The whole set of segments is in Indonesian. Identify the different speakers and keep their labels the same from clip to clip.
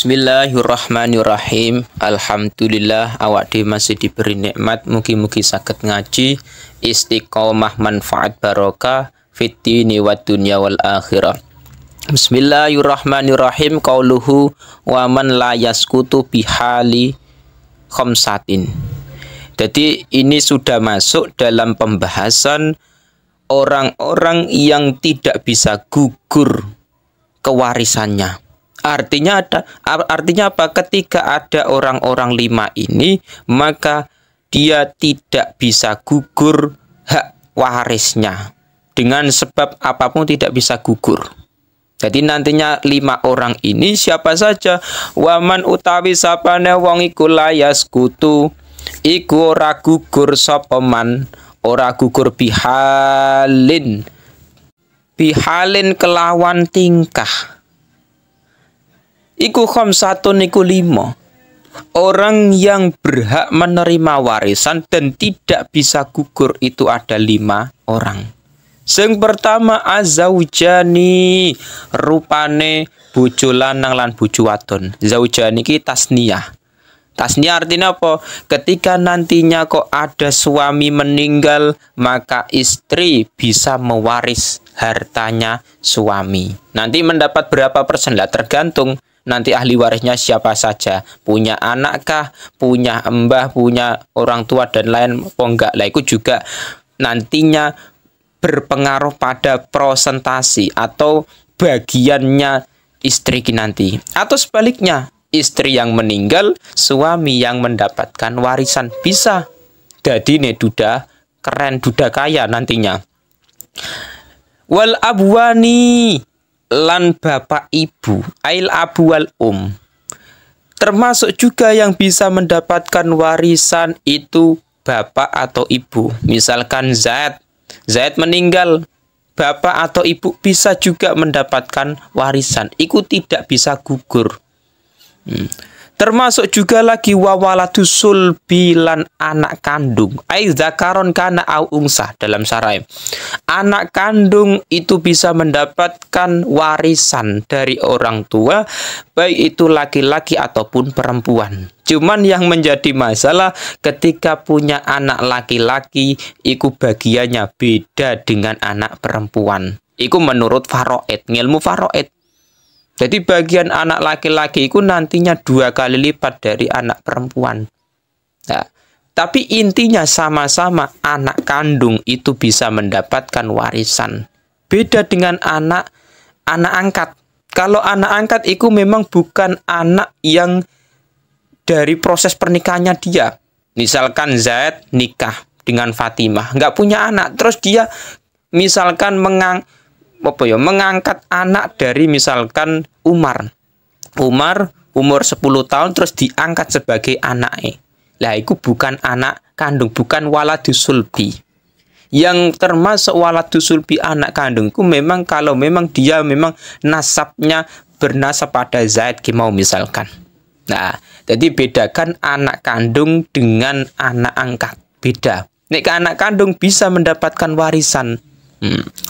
Speaker 1: Bismillahirrahmanirrahim. Alhamdulillah awak dhewe masih diberi nikmat, mugi-mugi saged ngaji istiqomah manfaat barokah fid dini wad dunya wal akhirah. Bismillahirrahmanirrahim. Qauluhu wa man la yaskutu bihali khamsatin. Jadi ini sudah masuk dalam pembahasan orang-orang yang tidak bisa gugur kewarisannya. Artinya apa? Ketika ada orang-orang 5 ini, maka dia tidak bisa gugur hak warisnya. Dengan sebab apapun tidak bisa gugur. Jadi nantinya 5 orang ini siapa saja? Waman utawi sapane wong iku layas kutu, iku ora gugur sapa man, ora gugur bihalin kelawan tingkah. Iku khamsatun iku 5 orang yang berhak menerima warisan dan tidak bisa gugur, itu ada 5 orang. Sing pertama azaujani, rupane bojo lanang lan bojo wadon. Zaujani iki tasniyah. Tasniyah artinya apa? Ketika nantinya kok ada suami meninggal, maka istri bisa mewaris hartanya suami. Nanti mendapat berapa persen lah, tergantung nanti ahli warisnya siapa saja. Punya anak kah, punya embah, punya orang tua dan lain apa enggak. Lah itu juga nantinya berpengaruh pada prosentasi atau bagiannya istri nanti. Atau sebaliknya, istri yang meninggal, suami yang mendapatkan warisan. Bisa. Jadi ini duda keren, duda kaya nantinya. Wal abwani, lan bapak ibu, ail abu wal termasuk juga yang bisa mendapatkan warisan itu bapak atau ibu. Misalkan Zaid meninggal, bapak atau ibu bisa juga mendapatkan warisan. Itu tidak bisa gugur. Termasuk juga lagi wawaladu sulbi lan anak kandung. Ai zakaron kana au ungsah dalam syarah. Anak kandung itu bisa mendapatkan warisan dari orang tua, baik itu laki-laki ataupun perempuan. Cuman yang menjadi masalah ketika punya anak laki-laki, iku bagiannya beda dengan anak perempuan. Iku menurut faraid, ngilmu faraid. Jadi bagian anak laki-laki itu nantinya 2 kali lipat dari anak perempuan. Nah, tapi intinya sama-sama anak kandung itu bisa mendapatkan warisan. Beda dengan anak angkat. Kalau anak angkat itu memang bukan anak yang dari proses pernikahannya dia. Misalkan Zaid nikah dengan Fatimah, nggak punya anak, terus dia misalkan mengangkat anak dari misalkan Umar umur 10 tahun terus diangkat sebagai anaknya. Lah itu bukan anak kandung, bukan waladus sulbi. Yang termasuk waladus sulbi anak kandung itu memang kalau memang dia memang nasabnya bernasab pada Zaid mau misalkan. Nah, jadi bedakan anak kandung dengan anak angkat. Beda. Nek anak kandung bisa mendapatkan warisan.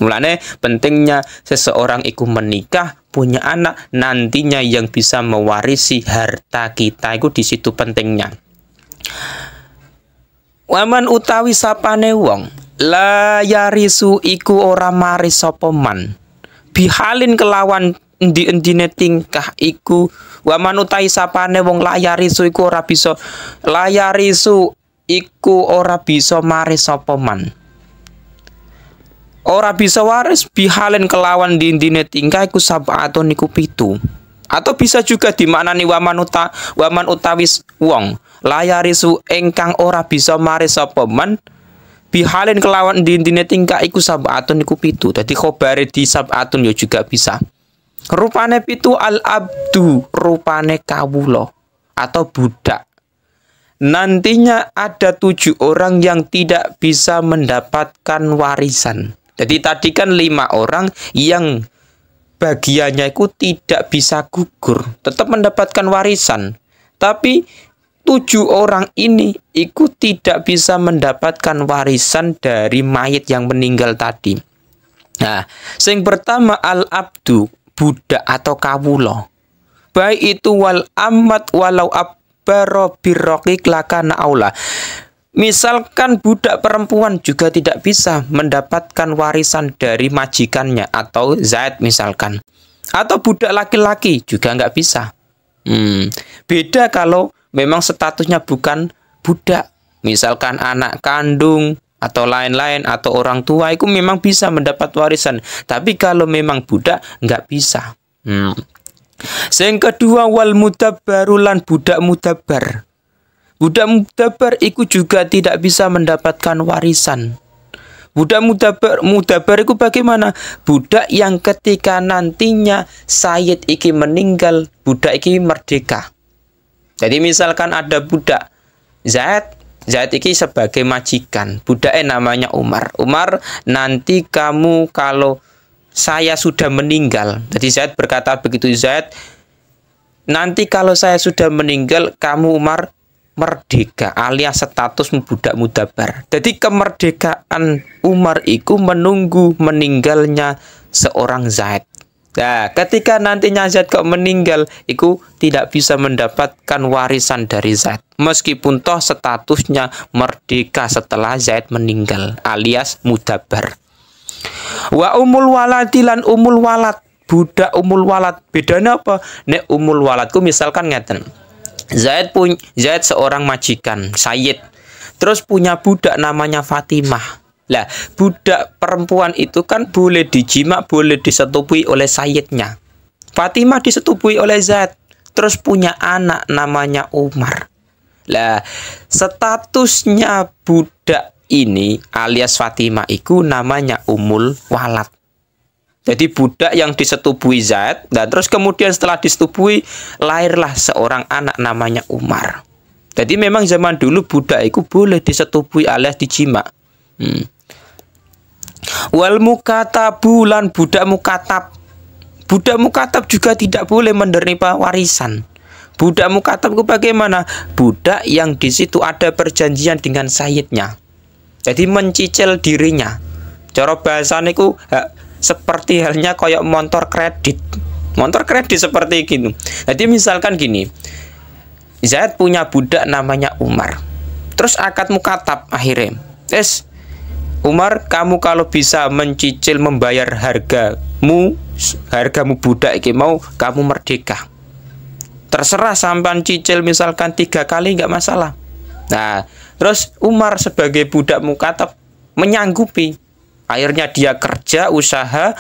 Speaker 1: Mulanya pentingnya seseorang itu menikah, punya anak, nantinya yang bisa mewarisi harta kita itu di situ pentingnya. Waman utawi sapane wong la yarisu iku ora maris sapa man bihalin kelawan endi-endine tingkah iku. Waman utawi sapane wong la yarisu iku ora bisa maris sapa man. Ora bisa waris bihalin kelawan dindine tingkah iku sab'atun iku 7. Atau bisa juga dimaknani waman utawis wong layarisu engkang ora bisa maris sapa man bihalin kelawan dindine tingkah iku sab'atun iku 7. Dadi khobare di sab'atun ya juga bisa. Rupane 7 al abdu, rupane kawula atau budak. Nantinya ada 7 orang yang tidak bisa mendapatkan warisan. Jadi tadi kan 5 orang yang bagiannya itu tidak bisa gugur, tetap mendapatkan warisan. Tapi 7 orang ini itu tidak bisa mendapatkan warisan dari mayit yang meninggal tadi. Nah, sing pertama al-abdu, budak atau kawula. baik itu wal amat walau abbaro birroqiq lakana aula. Misalkan budak perempuan juga tidak bisa mendapatkan warisan dari majikannya atau Zaid misalkan. Atau budak laki-laki juga nggak bisa. Beda kalau memang statusnya bukan budak. Misalkan anak kandung atau lain-lain atau orang tua itu memang bisa mendapat warisan. Tapi kalau memang budak nggak bisa. Yang kedua wal mudabbarulan budak mudabbar. Budak mudabbar itu juga tidak bisa mendapatkan warisan. Budak mudabbar itu bagaimana? Budak yang ketika nantinya Sayyid iki meninggal, budak iki merdeka. Jadi misalkan ada budak Zaid iki sebagai majikan, budaknya namanya Umar. Umar, nanti kamu kalau saya sudah meninggal. Jadi Zaid berkata begitu, Zaid, nanti kalau saya sudah meninggal, kamu Umar merdeka alias status budak mudabbar. Jadi kemerdekaan Umar itu menunggu meninggalnya seorang Zaid. Nah, ketika nantinya Zaid kok meninggal, itu tidak bisa mendapatkan warisan dari Zaid. Meskipun toh statusnya merdeka setelah Zaid meninggal alias mudabbar. Wa umul waladilan umul walad, budak umul walad. Bedanya apa? Nek umul waladku misalkan ngeten. Zaid seorang majikan, Sayyid. Terus punya budak namanya Fatimah. Lah, budak perempuan itu kan boleh dijima, boleh disetubui oleh Sayyidnya. Fatimah disetubui oleh Zaid. Terus punya anak namanya Umar. Lah, statusnya budak ini alias Fatimah itu namanya umul walad. Jadi budak yang disetubui Zaid, dan terus kemudian setelah disetubui lahirlah seorang anak namanya Umar. Jadi memang zaman dulu budak itu boleh disetubui alias dijima. Wal mukatabu lan budak mukatab. Budak mukatab juga tidak boleh menerima warisan. Budak mukatab itu bagaimana? Budak yang di situ ada perjanjian dengan sayyidnya. Jadi mencicil dirinya. Cara bahasanya itu seperti halnya kayak motor kredit. Motor kredit seperti gini. Jadi misalkan gini, Zaid punya budak namanya Umar. Terus akad mukatab akhirnya. Umar, kamu kalau bisa mencicil membayar hargamu budak ini mau, kamu merdeka. Terserah sampai cicil misalkan 3 kali nggak masalah. Nah, terus Umar sebagai budak mukatab menyanggupi. Akhirnya dia kerja, usaha,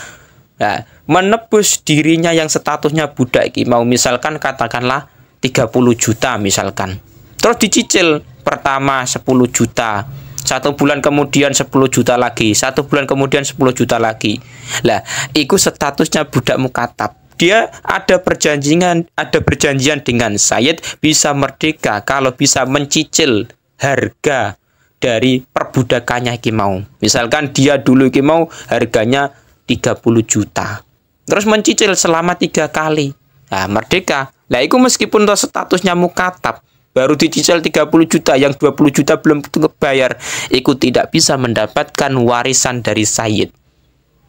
Speaker 1: menebus dirinya yang statusnya budak ini. Mau misalkan katakanlah 30 juta misalkan. Terus dicicil pertama 10 juta. 1 bulan kemudian 10 juta lagi. 1 bulan kemudian 10 juta lagi. Lah, itu statusnya budak mukatab. Dia ada perjanjian dengan Sayyid bisa merdeka kalau bisa mencicil harga dari perbudakannya iki mau. Misalkan dia dulu iki mau harganya 30 juta. Terus mencicil selama 3 kali. Nah, merdeka. Nah, itu meskipun statusnya mukatab, baru dicicil 30 juta, yang 20 juta belum bayar, itu tidak bisa mendapatkan warisan dari Sayyid.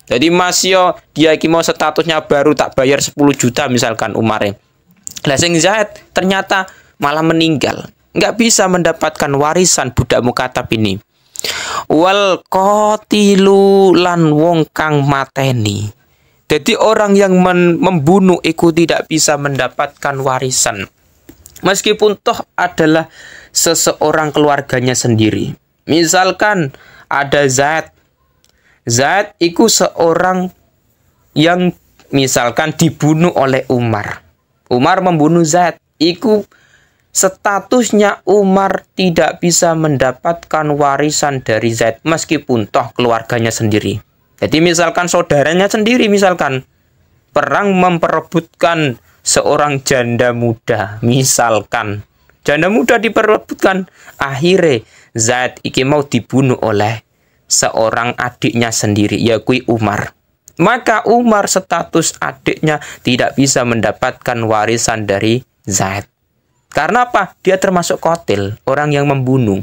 Speaker 1: Jadi masih dia iki mau statusnya baru tak bayar 10 juta misalkan Umar. Lah sing Zaid ternyata malah meninggal. Nggak bisa mendapatkan warisan budak mukatab ini. Wal qatilu lan wong kang mateni. Jadi orang yang membunuh itu tidak bisa mendapatkan warisan. Meskipun toh adalah seseorang keluarganya sendiri. Misalkan ada Zaid. Zaid itu seorang yang misalkan dibunuh oleh Umar. Umar membunuh Zaid. Itu statusnya Umar tidak bisa mendapatkan warisan dari Zaid meskipun toh keluarganya sendiri. Jadi misalkan saudaranya sendiri misalkan perang memperebutkan seorang janda muda, misalkan janda muda diperebutkan, akhirnya Zaid iki mau dibunuh oleh seorang adiknya sendiri, yaitu Umar. Maka Umar status adiknya tidak bisa mendapatkan warisan dari Zaid. Karena apa? Dia termasuk qatil, orang yang membunuh.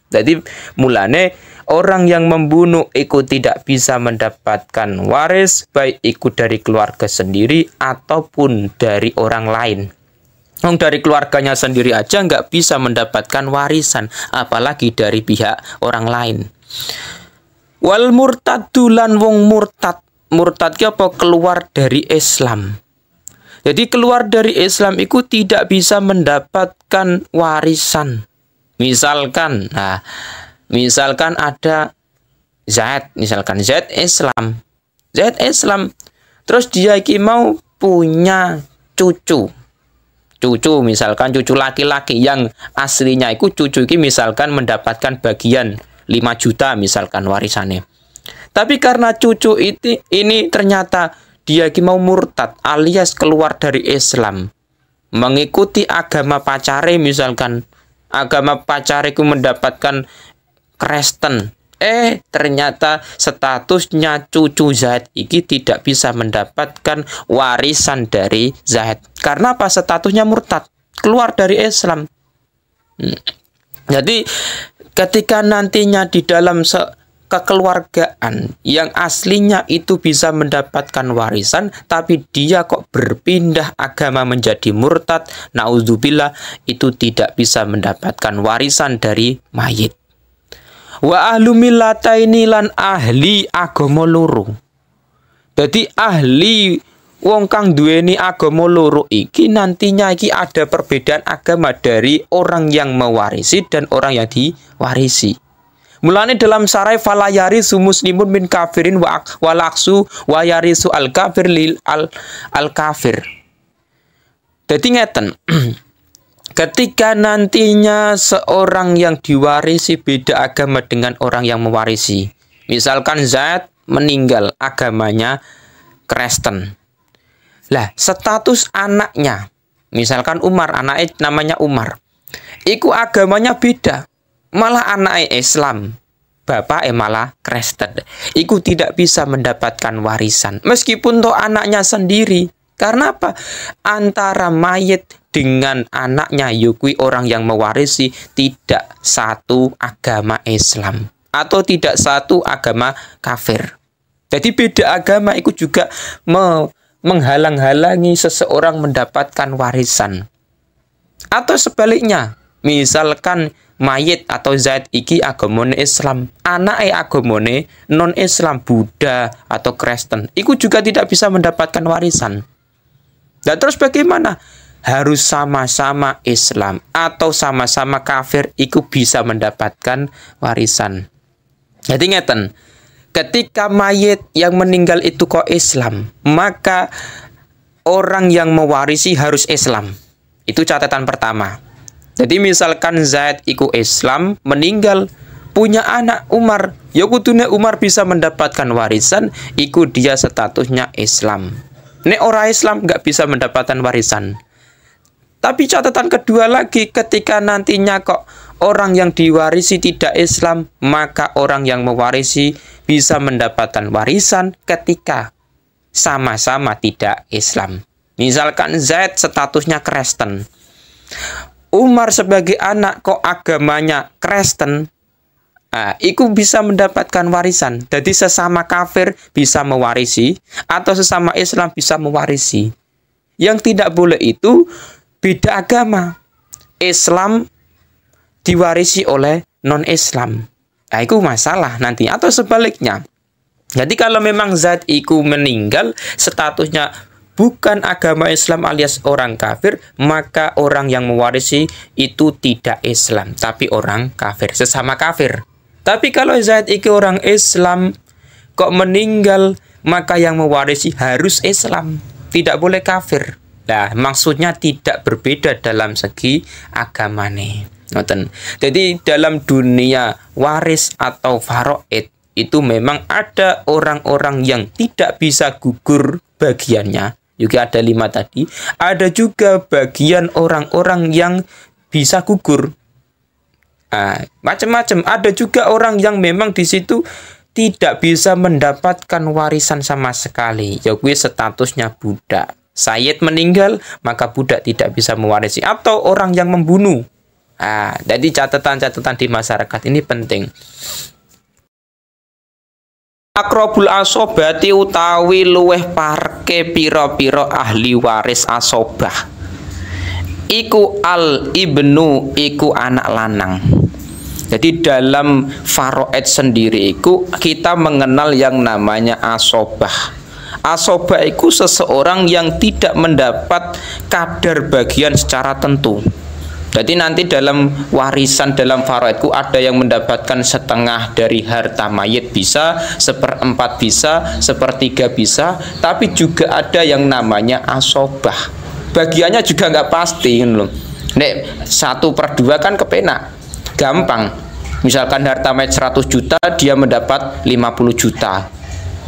Speaker 1: Jadi mulane orang yang membunuh itu tidak bisa mendapatkan waris, baik itu dari keluarga sendiri ataupun dari orang lain. Dari keluarganya sendiri aja nggak bisa mendapatkan warisan, apalagi dari pihak orang lain. Wal murtadu lan wong murtad. Murtad ki apa? Keluar dari Islam. Jadi keluar dari Islam itu tidak bisa mendapatkan warisan. Misalkan ada Zaid, misalkan Zaid Islam, terus dia iki mau punya cucu, misalkan cucu laki-laki yang aslinya itu cucu iki misalkan mendapatkan bagian 5 juta misalkan warisannya. Tapi karena cucu ini ternyata dia iki mau murtad alias keluar dari Islam, mengikuti agama pacare misalkan. Agama pacariku mendapatkan Kristen. Ternyata statusnya cucu Zaid iki tidak bisa mendapatkan warisan dari Zaid. Karena apa? Statusnya murtad, keluar dari Islam. Jadi ketika nantinya di dalam kekeluargaan yang aslinya itu bisa mendapatkan warisan, tapi dia kok berpindah agama menjadi murtad, naudzubillah, itu tidak bisa mendapatkan warisan dari mayit. Wa ahlu millataini lan ahli agama loro. Jadi ahli wong kang duweni agama loro iki nantinya iki ada perbedaan agama dari orang yang mewarisi dan orang yang diwarisi. Mulane dalam sarai fala yarisu muslimun min kafirin wa walaksu wa yarisu al kafir lil al kafir. Jadi ngeten. Ketika nantinya seorang yang diwarisi beda agama dengan orang yang mewarisi. Misalkan Zaid meninggal agamanya Kristen. Lah, status anaknya, misalkan Umar, anaknya namanya Umar. Iku agamanya beda. Malah anaknya Islam, bapak malah Kristen. Iku tidak bisa mendapatkan warisan. Meskipun toh anaknya sendiri. Karena apa? Antara mayit dengan anaknya yukui orang yang mewarisi tidak satu agama Islam. Atau tidak satu agama kafir. Jadi beda agama itu juga menghalang-halangi seseorang mendapatkan warisan. Atau sebaliknya, misalkan mayit atau Zaid iki agamane Islam, anake agamane non-Islam, Buddha atau Kristen, itu juga tidak bisa mendapatkan warisan. Dan terus bagaimana? Harus sama-sama Islam atau sama-sama kafir itu bisa mendapatkan warisan. Jadi ngeten, ketika mayit yang meninggal itu kok Islam, maka orang yang mewarisi harus Islam. Itu catatan pertama. Jadi misalkan Zaid iku Islam, meninggal, punya anak Umar, ya kudune Umar bisa mendapatkan warisan, iku dia statusnya Islam. Nek ora Islam nggak bisa mendapatkan warisan. Tapi catatan kedua lagi, ketika nantinya kok orang yang diwarisi tidak Islam, maka orang yang mewarisi bisa mendapatkan warisan ketika sama-sama tidak Islam. Misalkan Zaid statusnya Kristen, Umar sebagai anak kok agamanya Kristen, itu bisa mendapatkan warisan. Jadi sesama kafir bisa mewarisi atau sesama Islam bisa mewarisi. Yang tidak boleh itu beda agama. Islam diwarisi oleh non-Islam. Itu masalah nanti. Atau sebaliknya. Jadi kalau memang Zaid itu meninggal statusnya bukan agama Islam alias orang kafir, maka orang yang mewarisi itu tidak Islam, tapi orang kafir, sesama kafir. Tapi kalau Zaid itu orang Islam, kok meninggal, maka yang mewarisi harus Islam, tidak boleh kafir. Nah, maksudnya tidak berbeda dalam segi agamane. Jadi dalam dunia waris atau faraid itu memang ada orang-orang yang tidak bisa gugur bagiannya. Juga ada 5 tadi. Ada juga bagian orang-orang yang bisa gugur. Macam-macam. Ada juga orang yang memang di situ tidak bisa mendapatkan warisan sama sekali. Ya gue statusnya budak. Sayyid meninggal, maka budak tidak bisa mewarisi. Atau orang yang membunuh. Jadi catatan-catatan di masyarakat ini penting. Akrobul asobati utawi luweh parke piro-piro ahli waris asobah iku al ibnu iku anak lanang. Jadi dalam faraid sendiri iku kita mengenal yang namanya asobah. Asobah iku seseorang yang tidak mendapat kadar bagian secara tentu. Jadi nanti dalam warisan dalam faraidku ada yang mendapatkan setengah dari harta mayit bisa, 1/4 bisa, 1/3 bisa, tapi juga ada yang namanya asobah. Bagiannya juga nggak pasti loh. Nek 1/2 kan kepenak, gampang. Misalkan harta mayit 100 juta, dia mendapat 50 juta.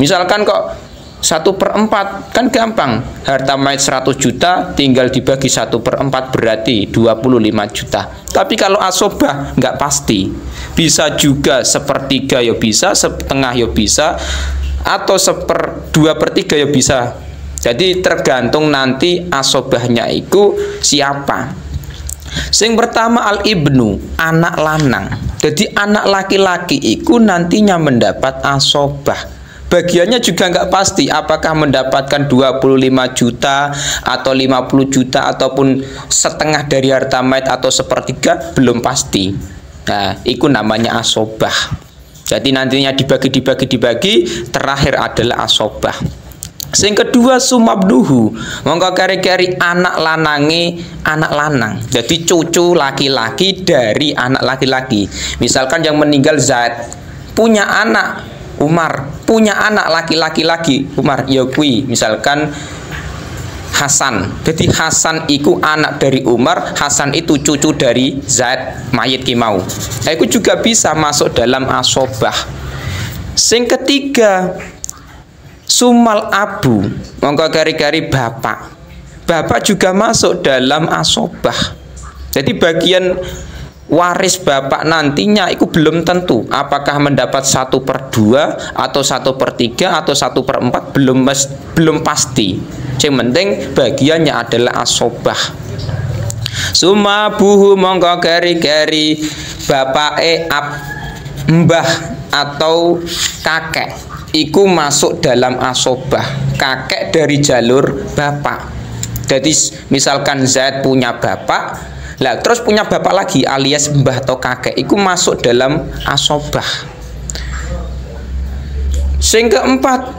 Speaker 1: Misalkan kok 1/4 kan gampang, harta mayit 100 juta tinggal dibagi 1/4 berarti 25 juta. Tapi kalau asobah nggak pasti, bisa juga 1/3 ya bisa, 1/2 ya bisa, atau 2/3 ya bisa. Jadi tergantung nanti asobahnya itu siapa. Sing pertama al ibnu, anak lanang. Jadi anak laki-laki itu nantinya mendapat asobah. Bagiannya juga nggak pasti, apakah mendapatkan 25 juta atau 50 juta ataupun setengah dari harta mayit atau 1/3, belum pasti. Nah, itu namanya asobah. Jadi nantinya dibagi, terakhir adalah asobah. Sing kedua sumabduhu, mongko kari-kari anak lanange anak lanang. Jadi cucu laki-laki dari anak laki-laki. Misalkan yang meninggal Zaid punya anak Umar, punya anak laki-laki lagi Umar, ya kui misalkan Hasan. Jadi Hasan itu anak dari Umar, Hasan itu cucu dari Zaid mayit kimau. Nah, itu juga bisa masuk dalam asobah. Sing ketiga sumal abu, mongko kari-kari bapak. Bapak juga masuk dalam asobah. Jadi bagian waris bapak nantinya itu belum tentu apakah mendapat 1/2 atau 1/3 atau 1/4, belum pasti. Yang penting bagiannya adalah asobah. Sumabuhu mongko keri-keri bapake mbah atau kakek iku masuk dalam asobah. Kakek dari jalur bapak. Jadi misalkan Zaid punya bapak, lah terus punya bapak lagi alias mbah atau kakek, itu masuk dalam asobah. Sing keempat,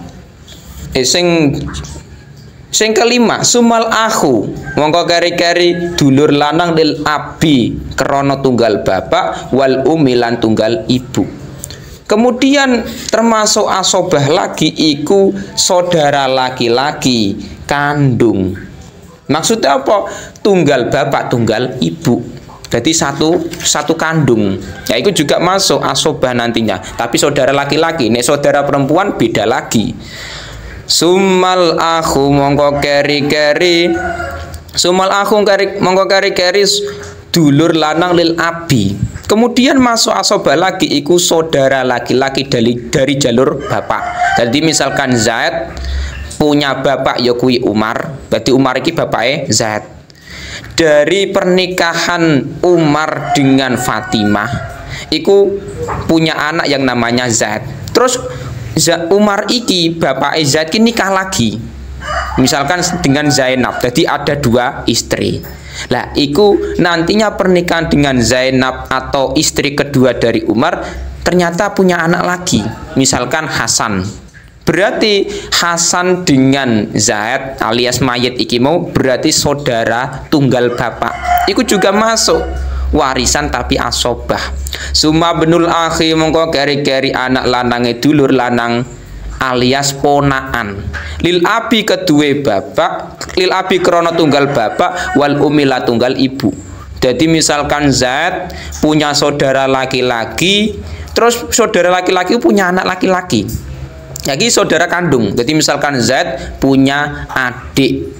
Speaker 1: sing kelima sumal akhu, mongko kari-kari dulur lanang lil abi krana tunggal bapak wal umi lan tunggal ibu. Kemudian termasuk asobah lagi iku saudara laki-laki kandung. Maksudnya apa? Tunggal bapak, tunggal ibu. Jadi satu kandung. Ya itu juga masuk asobah nantinya. Tapi saudara laki-laki, nek saudara perempuan beda lagi. Sumal akhu mongko keri-keri. Sumal akhu mongko keri-keri dulur lanang lil abi. Kemudian masuk asobah lagi iku saudara laki-laki dari jalur bapak. Jadi misalkan Zaid punya bapak Yokwi Umar, berarti Umar ini bapaknya Zaid. Dari pernikahan Umar dengan Fatimah, itu punya anak yang namanya Zaid. Terus Umar iki bapaknya Zaid ini nikah lagi, misalkan dengan Zainab. Jadi ada 2 istri. Lah, itu nantinya pernikahan dengan Zainab atau istri kedua dari Umar ternyata punya anak lagi, misalkan Hasan. Berarti Hasan dengan Zaid alias mayit iki mau berarti saudara tunggal bapak. Iku juga masuk warisan tapi asobah. Suma benul akhi mongko keri-keri anak lanange dulur lanang alias ponaan. Lil abi kedue bapak, lil abi krana tunggal bapak wal umila tunggal ibu. Jadi misalkan Zaid punya saudara laki-laki, terus saudara laki-laki punya anak laki-laki. Jadi saudara kandung. Jadi misalkan Zaid punya adik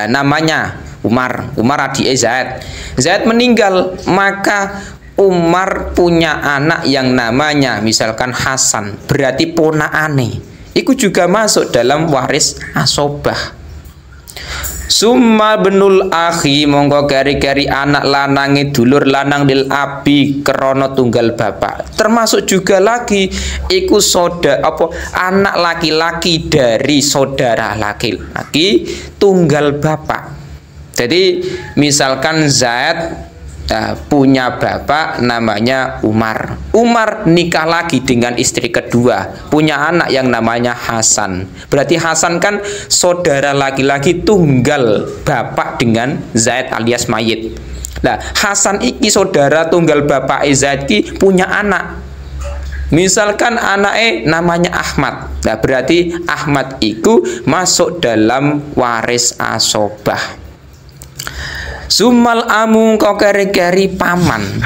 Speaker 1: namanya Umar adik Zaid. Zaid meninggal, maka Umar punya anak yang namanya misalkan Hasan, berarti ponaane. Itu juga masuk dalam waris asobah. Summa benul akhi mongko keri-keri anak lanange dulur lanang lil abi krana tunggal bapak. Termasuk juga lagi iku anak laki-laki dari saudara laki-laki tunggal bapak. Jadi misalkan Zaid punya bapak namanya Umar. Umar nikah lagi dengan istri kedua, punya anak yang namanya Hasan. Berarti Hasan kan saudara laki-laki tunggal bapak dengan Zaid alias mayit. Nah, Hasan iki saudara tunggal bapak Zaid ki punya anak. Misalkan anaknya namanya Ahmad. Nah, berarti Ahmad itu masuk dalam waris asobah. Sumal amu kau keri-keri paman.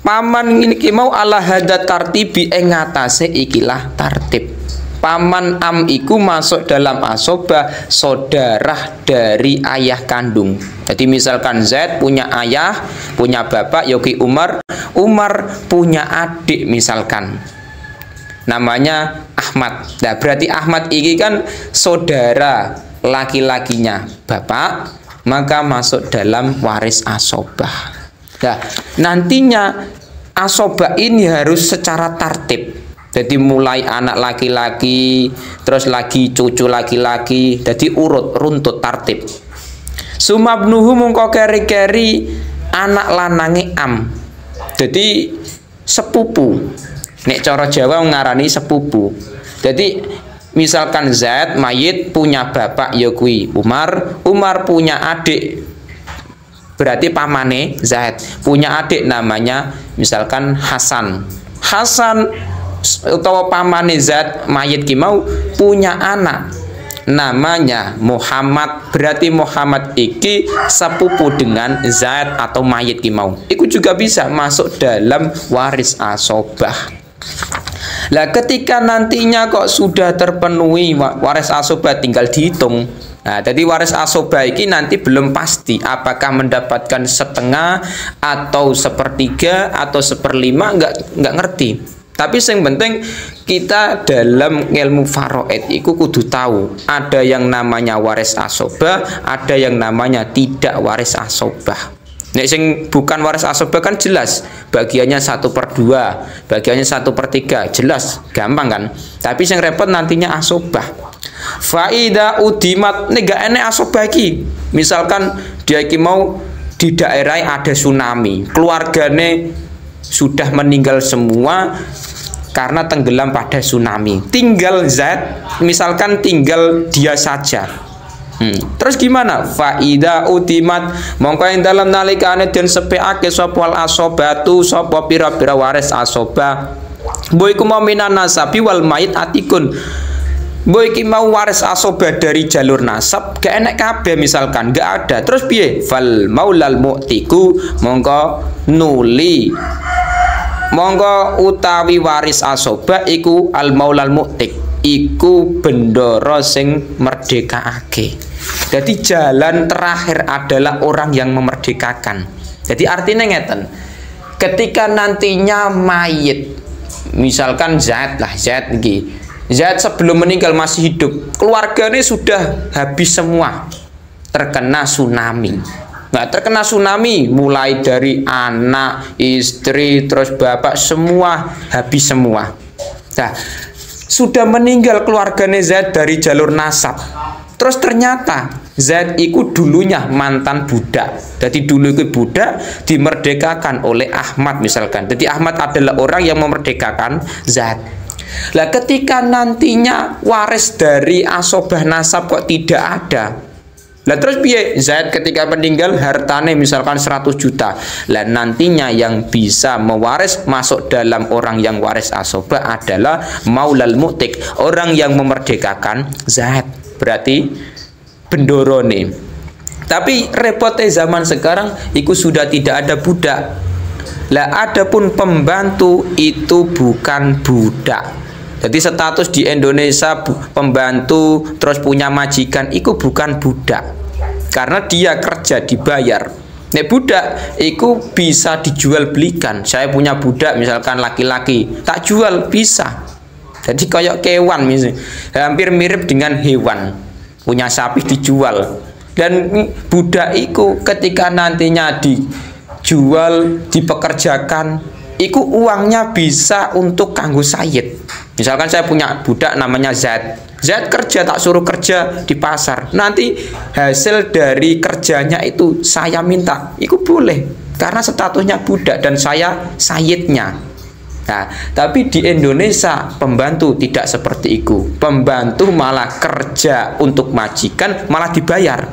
Speaker 1: Paman ini mau ala hada tartibi ing ngatasé ikilah tartib. Paman am iku masuk dalam asobah saudara dari ayah kandung. Jadi misalkan Zaid punya ayah, punya bapak yoki Umar, Umar punya adik misalkan namanya Ahmad. Nah, berarti Ahmad ini kan saudara laki-lakinya bapak, maka masuk dalam waris asobah. Nah, nantinya asobah ini harus secara tertib. Jadi mulai anak laki-laki, terus lagi cucu laki-laki, jadi runtut tertib. Sumabnuhu mungko keri-keri anak lanange am. Jadi sepupu. Nek cara Jawa ngarani sepupu. Jadi misalkan Zaid mayit punya bapak ya kui Umar, Umar punya adik berarti pamane Zaid punya adik namanya misalkan Hasan. Hasan utawa pamane Zaid mayit ki mau punya anak namanya Muhammad, berarti Muhammad iki sepupu dengan Zaid atau mayit ki mau. Iku juga bisa masuk dalam waris asobah. Lah ketika nantinya kok sudah terpenuhi waris asobah tinggal dihitung. Nah, jadi waris asobah ini nanti belum pasti apakah mendapatkan setengah atau sepertiga atau seperlima, nggak ngerti. Tapi yang penting kita dalam ilmu faraid itu kudu tahu ada yang namanya waris asobah, ada yang namanya tidak waris asobah. Nek sing bukan waris asobah kan jelas bagiannya 1/2, bagiannya 1/3, jelas gampang kan. Tapi yang repot nantinya asobah. Faida udimat nek gak enek asobah iki. Misalkan dia iki mau di daerah ada tsunami, keluargane sudah meninggal semua karena tenggelam pada tsunami. Tinggal Zaid, misalkan tinggal dia saja. Terus gimana? Faida utimat mongko ing dalam nalikane den sepeake sapa asobatu sapa pira-pira waris asobah. Mbok iku mau minan nasabi wal mayit atikun. Mbok iki mau waris asobah dari jalur nasab gak enek kabeh misalkan gak ada. Terus piye? Fal maulal mu'tiku mongko nuli mongko utawi waris asobah iku al maulal mu'tik. Iku bendoro sing merdekaake. Jadi jalan terakhir adalah orang yang memerdekakan. Jadi artinya ngeten, ketika nantinya mayit, misalkan Zaid lah, Zaid sebelum meninggal masih hidup, keluarganya sudah habis semua, terkena tsunami. Nah, terkena tsunami mulai dari anak, istri, terus bapak, semua habis semua. Nah, sudah meninggal keluarganya Zaid dari jalur nasab. Terus ternyata Zaid itu dulunya mantan budak. Jadi dulu itu budak dimerdekakan oleh Ahmad misalkan. Jadi Ahmad adalah orang yang memerdekakan Zaid. Lah ketika nantinya waris dari asobah nasab kok tidak ada. Lah terus biaya Zaid ketika meninggal hartanya misalkan 100 juta. Lah nantinya yang bisa mewaris masuk dalam orang yang waris asobah adalah maulal mu'tik, orang yang memerdekakan Zaid. Berarti bendorone. Tapi repotnya zaman sekarang itu sudah tidak ada budak. Lah adapun pembantu itu bukan budak. Jadi status di Indonesia pembantu terus punya majikan itu bukan budak. Karena dia kerja dibayar. Nek budak itu bisa dijual belikan. Saya punya budak misalkan laki-laki, tak jual bisa. Jadi kayak kewan misalnya. Hampir mirip dengan hewan. Punya sapi dijual. Dan budak iku ketika nantinya dijual, dipekerjakan, iku uangnya bisa untuk kanggo Sayyid. Misalkan saya punya budak namanya Z kerja, tak suruh kerja di pasar, nanti hasil dari kerjanya itu saya minta, iku boleh karena statusnya budak dan saya Sayyidnya. Nah, tapi di Indonesia pembantu tidak seperti itu. Pembantu malah kerja untuk majikan malah dibayar.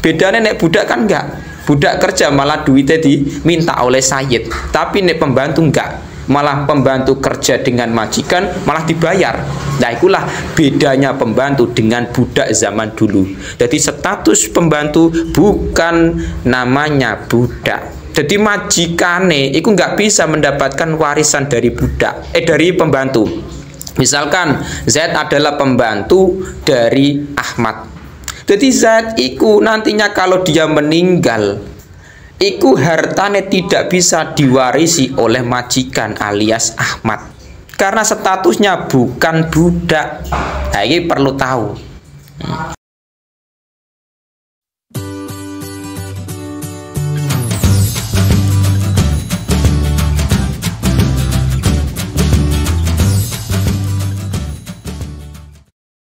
Speaker 1: Bedanya nek budak kan enggak. Budak kerja malah duitnya diminta oleh Sayyid. Tapi nek pembantu enggak. Malah pembantu kerja dengan majikan malah dibayar. Nah, itulah bedanya pembantu dengan budak zaman dulu. Jadi status pembantu bukan namanya budak. Jadi majikane itu nggak bisa mendapatkan warisan dari budak, dari pembantu. Misalkan Z adalah pembantu dari Ahmad. Jadi Z itu nantinya kalau dia meninggal, itu hartanya tidak bisa diwarisi oleh majikan alias Ahmad. Karena statusnya bukan budak. Nah, ini perlu tahu.